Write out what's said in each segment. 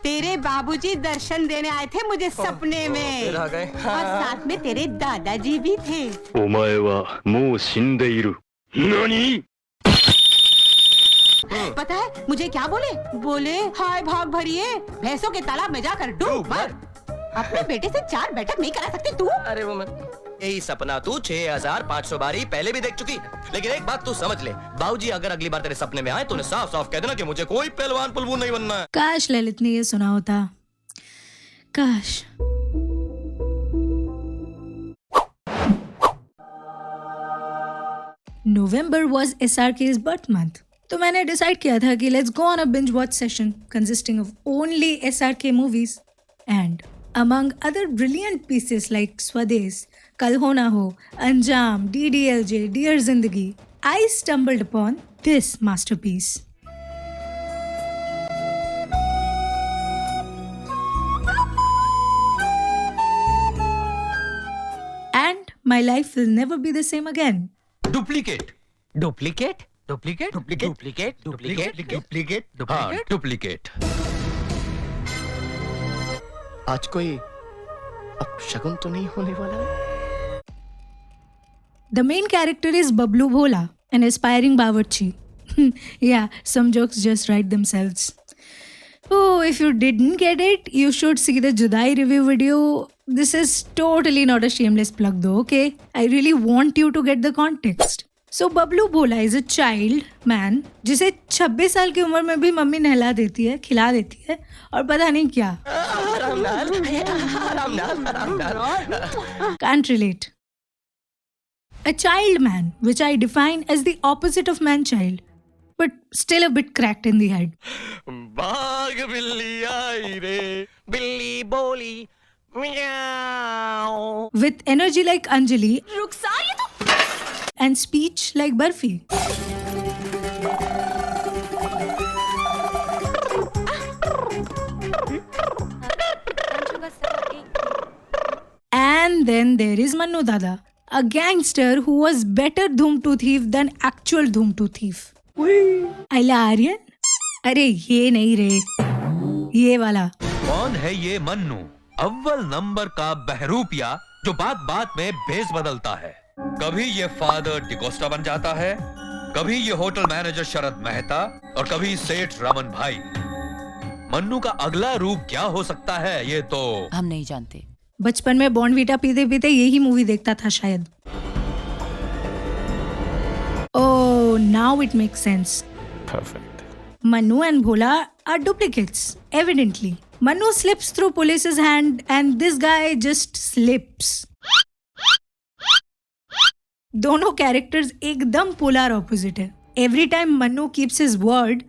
तेरे बाबूजी दर्शन देने आए थे मुझे सपने में। फिर आ गए। और साथ में तेरे दादाजी भी थे। お前はもう死んでいる。何？ पता है मुझे क्या बोले? बोले हाय भाग भरिए, भैंसों के तालाब में जाकर डूब मर। अपने बेटे से 4 बैठक नहीं करा सकती तू? अरे वो मैं यही सपना तू 6500 बारी पहले भी देख चुकी। लेकिन एक बात तू समझ ले, बाबूजी अगर अगली बार तेरे सपने में आए तो उन्हें साफ साफ कह देना कि मुझे कोई पहलवान पुलवू नहीं बनना है। काश ललित ने ये सुना होता, काश। November was SRK's birth month. तो मैंने डिसाइड किया था कि let's go on a binge watch session consisting of only SRK movies and among other brilliant pieces like Swades, Kal Ho Na Ho, Anjam, DDLJ, Dear Zindagi, I stumbled upon this masterpiece. And my life will never be the same again. Duplicate duplicate duplicate duplicate duplicate duplicate हाँ duplicate. आज कोई अपशगुन तो नहीं होने वाला? The main character is Bablu Bhola, an aspiring bawarchi. Yeah, some jokes just write themselves. Oh, if you didn't get it, you should see the Judai review video. This is totally not a shameless plug though, okay? I really want you to get the context. So Bablu Bhola is a child man जिसे 26 साल की उम्र में भी mummy नहला देती है, खिला देती है और पता नहीं क्या। Can't relate. A child man, which I define as the opposite of man-child, but still a bit cracked in the head. भाग बिल्ली आई रे, बिल्ली बोली म्याऊ। With energy like Anjali and speech like Barfi. And then there is Mannu Dada, a gangster who was better Dhoom 2 thief than actual Dhoom 2 thief. Ayla Aryan? अरे ये नहीं रे, ये वाला। कौन है ये मन्नू? अव्वल नंबर का बहरूपिया जो बात बात में भेस बदलता है। कभी ये फादर डिकोस्टा बन जाता है, कभी ये होटल मैनेजर शरद मेहता और कभी सेठ रमन भाई। मन्नू का अगला रूप क्या हो सकता है ये तो हम नहीं जानते। बचपन में बॉर्नवीटा पीते पीते यही मूवी देखता था शायद। Oh, now it makes sense. Perfect. Manu and Bhola are duplicates, evidently. Manu slips through police's hand and this guy just slips. दोनों कैरेक्टर्स एकदम पोलर ऑपोजिट है। Every time Manu keeps his word,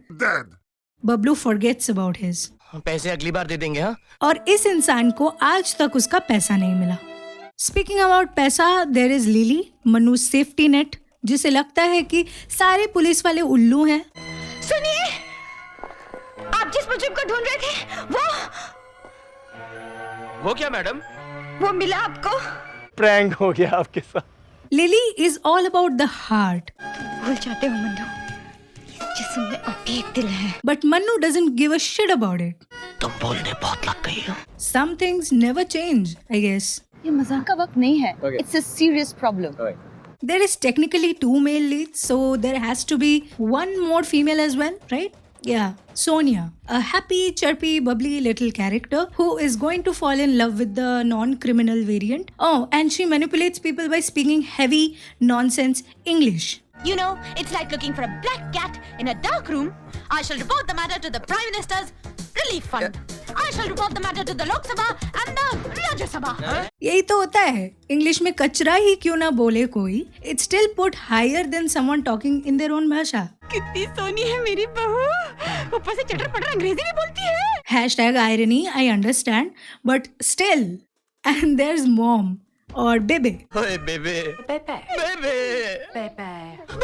Bablu forgets about his. पैसे अगली बार दे देंगे हाँ। और इस इंसान को आज तक उसका पैसा नहीं मिला। Speaking about पैसा, there is Lily, Manu's safety net, जिसे लगता है कि सारे पुलिस वाले उल्लू हैं। सुनिए, आप जिस मुजरिम को ढूंढ रहे थे वो क्या मैडम? वो मिला आपको? प्रैंक हो गया आपके साथ। Lily is all about the heart. भूल जाते हो मन्नू, जिसमें आपकी एक दिल है। But Manu doesn't give a shit about it. तुम बोलने बहुत लग गई हो। Some things never change, I guess. ये मजाक का वक्त नहीं है। It's a serious problem. There is technically 2 male leads, so there has to be one more female as well, right? Yeah, Sonia, a happy, chirpy, bubbly little character who is going to fall in love with the non-criminal variant. Oh, and she manipulates people by speaking heavy, nonsense English. You know, it's like looking for a black cat in a dark room. I shall report the matter to the Prime Minister's Relief Fund. I shall report the matter to the Lok Sabha and the Rajya Sabha. यही तो होता है। English में कचरा ही क्यों ना बोले कोई, it's still put higher than someone talking in their own भाषा। कितनी सोनी है मेरी बहू, ऊपर से चटर पटर अंग्रेजी भी बोलती है। Hashtag irony, I understand, but still. And there's mom or bebe. ओए बेबे, Bebe. बेबे, Bebe.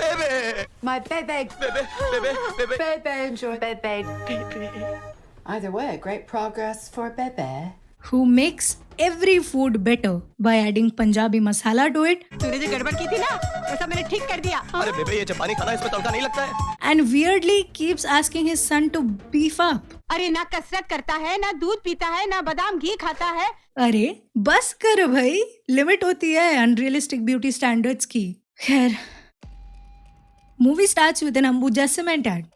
बेबे, My bebe. बेबे, बेबे, बेबे, Bebe, enjoy Bebe. बेबे। Either way, great progress for Bebe. Who makes every food better by adding Punjabi masala to it. तूने जो गड़बड़ की थी ना वो सब मैंने ठीक कर दिया. अरे बेबे ये जापानी खाना इसमें तड़का नहीं लगता है. And weirdly keeps asking his son to beef up. अरे ना कसरत करता है, ना दूध पीता है, ना बादाम घी खाता है. अरे बस कर भाई, लिमिट होती है अनरियलिस्टिक ब्यूटी स्टैंडर्ड्स की. खैर, movie starts with an Ambuja cement ad.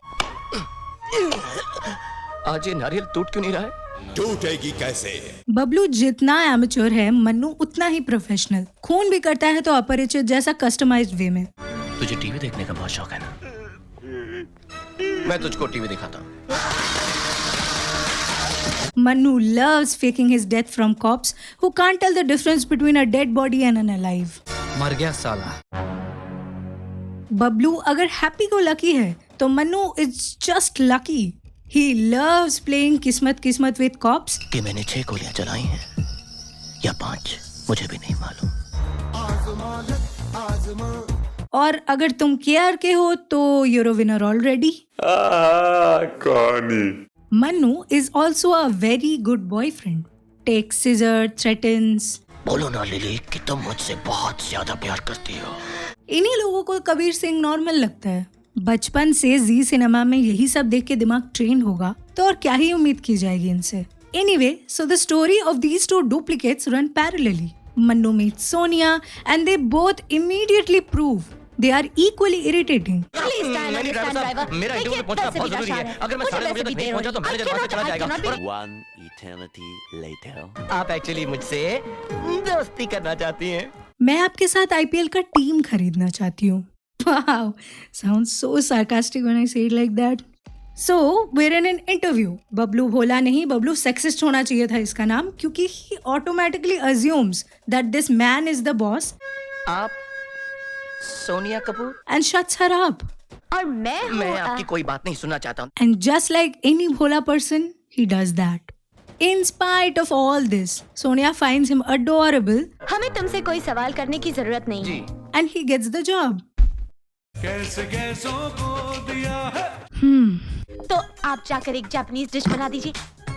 आज ये नारियल टूट क्यों नहीं रहा है? टूटेगी कैसे? बबलू जितना एमेच्योर है, मन्नू उतना ही प्रोफेशनल. खून भी करता है तो अपरिचित जैसा कस्टमाइज्ड वे में. तुझे टीवी देखने का बहुत शौक है ना? मैं तुझको टीवी दिखाता हूँ. Manu loves faking his death from cops who can't tell the difference between a dead body and an alive. मर गया साला. बबलू अगर हैप्पी को लकी है तो Mannu is just lucky. He loves playing किस्मत किस्मत with cops. कि मैंने 6 गोलियां चलाई हैं या 5 मुझे भी नहीं मालूम. और अगर तुम केआर के हो तो you're a winner already. कहानी Manu is also a very good boyfriend. Takes scissor, threatens. बोलो ना लिली कि तुम मुझसे बहुत ज्यादा प्यार करती हो. इन्हीं लोगों को कबीर सिंह नॉर्मल लगता है. बचपन से जी सिनेमा में यही सब देख के दिमाग ट्रेन होगा तो और क्या ही उम्मीद की जाएगी इनसे. Anyway, so the story of these two duplicates run parallelly. Manu meets Sonia and they both immediately prove they are equally irritating. Please stand नहीं, understand, ड्राइवर साहब, driver. मेरा देखिए, इंटरव्यू पहुंचना 10 से बहुत भी जरूरी है. आसान अगर मैं मुझे 9:30 बजे वैसे तक भी नहीं पहुंचा तो देर मैनेजर हो वहां से चला रही है. जाएगा. I cannot be- One eternity later. आप एक्चुअली मुझसे दोस्ती करना चाहती हैं. मैं आपके साथ आईपीएल का टीम खरीदना चाहती हूँ. Wow, sounds so sarcastic when I say it like that. So, we're in an interview. Bablu भोला नहीं, बबलू सेक्सिस्ट होना चाहिए था इसका नाम, क्योंकि he automatically assumes that this man is the boss आप Sonia Kapoor. and shuts her up. और मैं हूँ, मैं आपकी कोई बात नहीं सुनना चाहता हूँ. And just like any bhola person, he does that. In spite of all this, Sonia finds him adorable हमें तुमसे कोई सवाल करने की जरूरत नहीं जी. है. and he gets the job. तो आप जाकर एक जापानीज डिश बना दीजिए.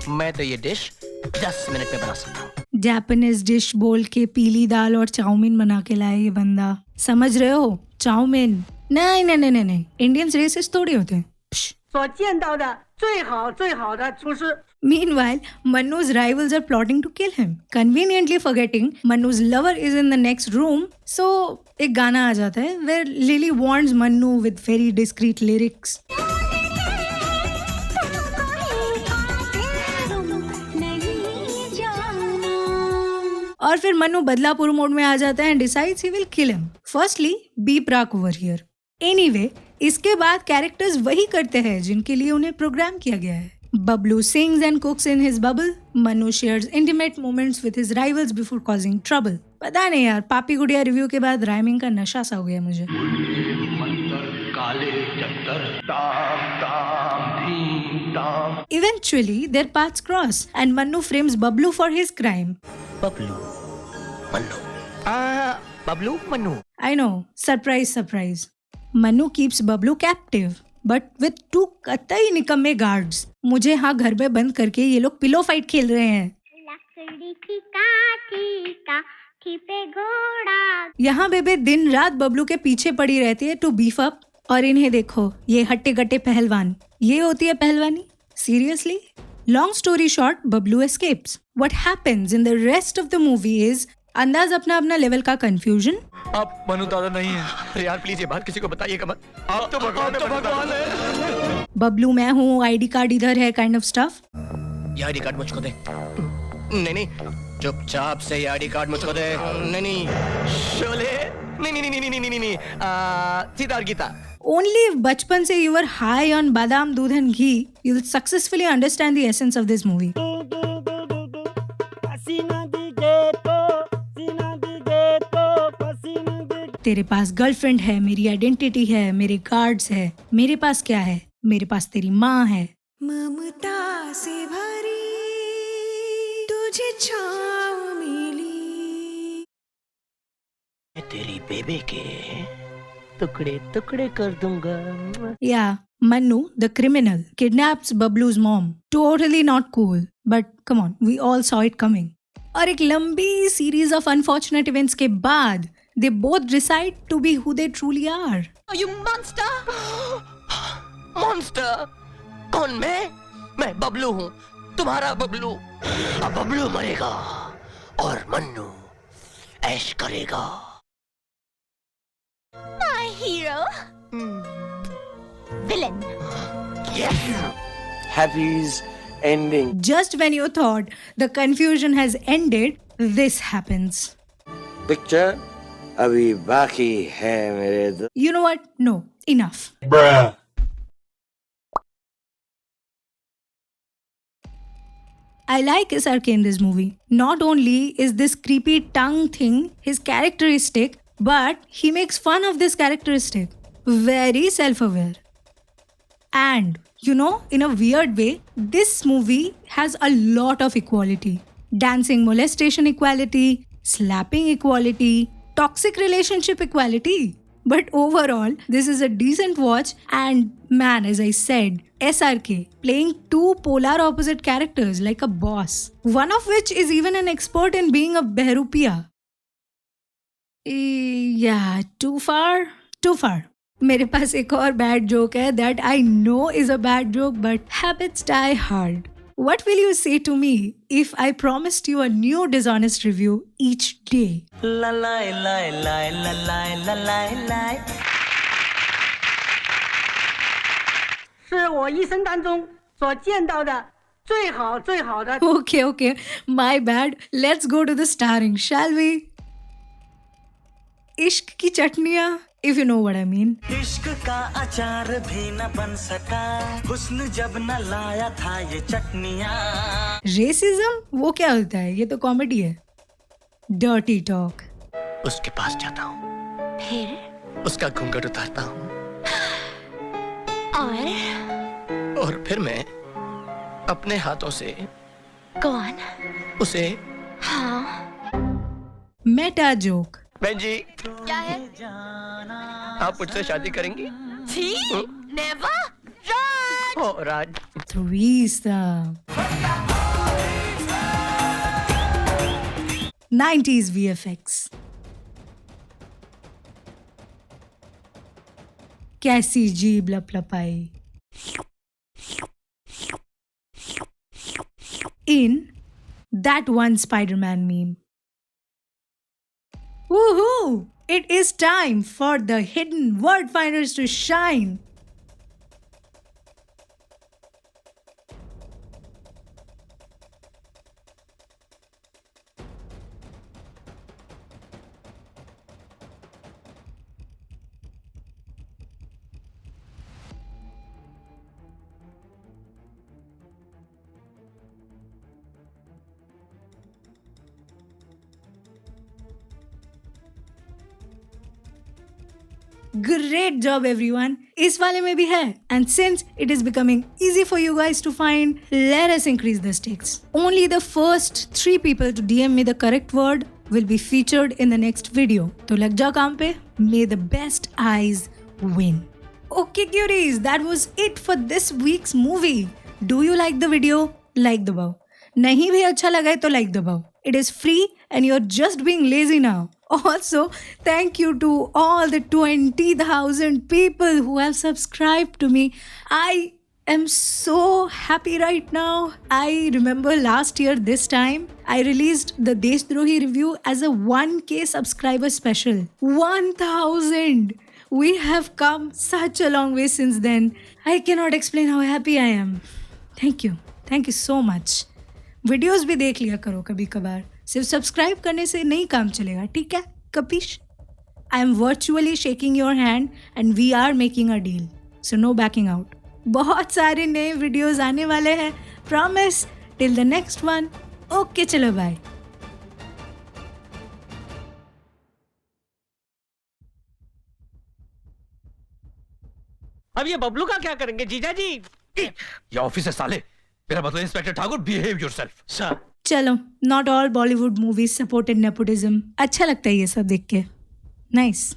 मैं तो ये डिश 10 मिनट में बना सकता हूँ. जापानीज डिश बोल के पीली दाल और चाउमीन बना के लाए ये बंदा. समझ रहे हो? चाउमीन. नहीं नहीं नहीं नहीं नहीं, इंडियंस रेसिस्ट थोड़ी होते हैं. 所见到的最好的厨师。 Meanwhile, Manu's rivals are plotting to kill him, conveniently forgetting Manu's lover is in the next room. So, एक गाना आ जाता है where Lily warns Manu with very discreet lyrics. और फिर मनु बदलापुर मोड में आ जाता है and decides he will kill him. Firstly, be prak over here. Anyway, इसके बाद कैरेक्टर्स वही करते हैं जिनके लिए उन्हें प्रोग्राम किया गया है. Bablu sings and cooks in his bubble. Manu shares intimate moments with his rivals before causing trouble. पता नहीं यार, पापी गुड़िया रिव्यू के बाद राइमिंग का नशा सा हो गया मुझे. Eventually, their paths cross and Manu frames Bablu for his crime. Bablu Mannu. Bablu Mannu. I know, surprise, surprise. Manu keeps Bablu captive, but with two कतई निकम्मे guards. मुझे हाँ घर में बंद करके ये लोग पिलो फाइट खेल रहे हैं. लकड़ी की काठी पे घोड़ा. यहाँ बेबे दिन रात बबलू के पीछे पड़ी रहती है टू बीफ अप. और इन्हें देखो, ये हट्टे कट्टे पहलवान. ये होती है पहलवानी? Seriously? Long story short, Bablu escapes. What happens in the rest of the movie is अंदाज अपना अपना लेवल का कंफ्यूजन. आप मनु दादा नहीं है. अरे यार प्लीज ये बात किसी को बताइएगा मत. आप तो भगवान है. बबलू मैं हूँ, आईडी कार्ड इधर है, काइंड ऑफ स्टफ. ये आईडी कार्ड मुझको दे. नहीं नहीं, चुपचाप से ये आईडी कार्ड मुझको दे. नहीं नहीं, शोले. नहीं नहीं नहीं नहीं नहीं नहीं. सीता और गीता. Only if बचपन से you were high on बादाम दूध and ghee, you'll successfully understand the essence of this movie. तेरे पास गर्लफ्रेंड है, मेरी आइडेंटिटी है, मेरे कार्ड्स है. मेरे पास क्या है? मेरे पास तेरी माँ है. ममता से भरी तुझे छाँव मिली. तेरी बेबे के टुकड़े टुकड़े कर दूंगा. Yeah, Manu, the criminal, kidnaps Bablu's mom. Totally not cool. But come on, we all saw it coming. और एक लंबी सीरीज ऑफ अनफॉर्चुनेट इवेंट्स के बाद they both decide to be who they truly are. Oh, you monster! Monster? कौन मैं बबलू हूँ, तुम्हारा बबलू। अब बबलू मरेगा और मन्नू ऐश करेगा। My hero. Villain. Yes. Happy's ending. Just when you thought the confusion has ended, this happens. Picture अभी बाकी है मेरे दो. You know what? No, enough. Bruh. I like SRK in this movie. Not only is this creepy tongue thing his characteristic, but he makes fun of this characteristic. Very self-aware. And, you know, in a weird way, this movie has a lot of equality. Dancing molestation equality, slapping equality, toxic relationship equality. But overall, this is a decent watch, and man, as I said, SRK playing two polar opposite characters like a boss, one of which is even an expert in being a behrupia. Yeah, too far? Too far. मेरे पास एक और bad joke है that I know is a bad joke, but habits die hard. What will you say to me if I promised you a new dishonest review each day? La la la la la la la la la。是我一生当中所见到的最好的。 Okay, my bad. Let's go to the starring, shall we? इश्क की चटनियाँ, if you know what I mean. इश्क का अचार भी न बन सका, हुस्न जब न लाया था ये चटनियाँ। Racism? वो क्या होता है? ये तो कॉमेडी है. Dirty talk. उसके पास जाता हूँ, फिर उसका घूंघट उतारता हूँ, और फिर मैं अपने हाथों से कौन? उसे Meta joke. बहन जी, क्या है? आप मुझसे शादी करेंगी? छी, never. Run! ओ राज, Threesome. 90s VFX. कैसी जीभ लपलपाई. In that one Spider-Man meme. Woohoo! It is time for the hidden word finders to shine. Great job everyone. इस वाले में भी है. And since it is becoming easy for you guys to find, let us increase the stakes. Only the first 3 people to DM me the correct word will be featured in the next video. तो लग जाओ काम पे. May the best eyes win. Okay cuties, that was it for this week's movie. Do you like the video? Like दबाओ. नहीं भी अच्छा लगा है तो like दबाओ. It is free and you're just being lazy now. Also, thank you to all the 20,000 people who have subscribed to me. I am so happy right now. I remember last year this time, I released the Deshdrohi review as a 1K subscriber special. 1,000! We have come such a long way since then. I cannot explain how happy I am. Thank you. Thank you so much. Videos भी देख लिया करो कभी कभार. सिर्फ subscribe करने से नहीं काम चलेगा, ठीक है? Capisce? I am virtually shaking your hand and we are making a deal, so no backing out. बहुत सारे नए वीडियोस आने वाले हैं, promise. Till the next one. Okay, चलो बाय. अब ये बबलू का क्या करेंगे जीजा जी? ये ऑफिस है साले. मेरा मतलब inspector Thakur, behave yourself. Sir. चलो, not all Bollywood movies supported nepotism. अच्छा लगता है ये सब देख के. नाइस.